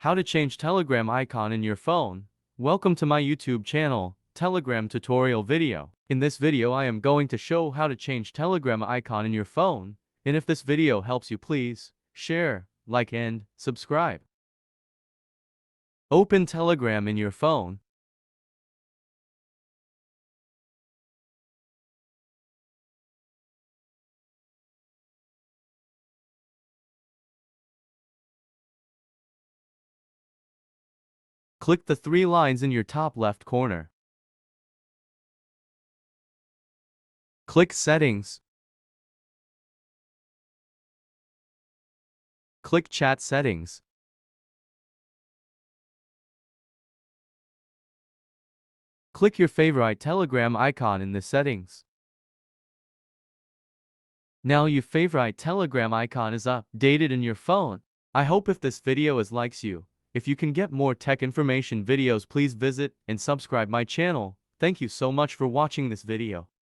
How to change Telegram icon in your phone. Welcome to my YouTube channel, Telegram tutorial video. In this video I am going to show how to change Telegram icon in your phone, and if this video helps you, please share, like and subscribe. Open Telegram in your phone. Click the three lines in your top left corner. Click Settings. Click Chat Settings. Click your favorite Telegram icon in the settings. Now your favorite Telegram icon is updated in your phone. I hope if this video likes you. If you can get more tech information videos, please visit and subscribe my channel. Thank you so much for watching this video.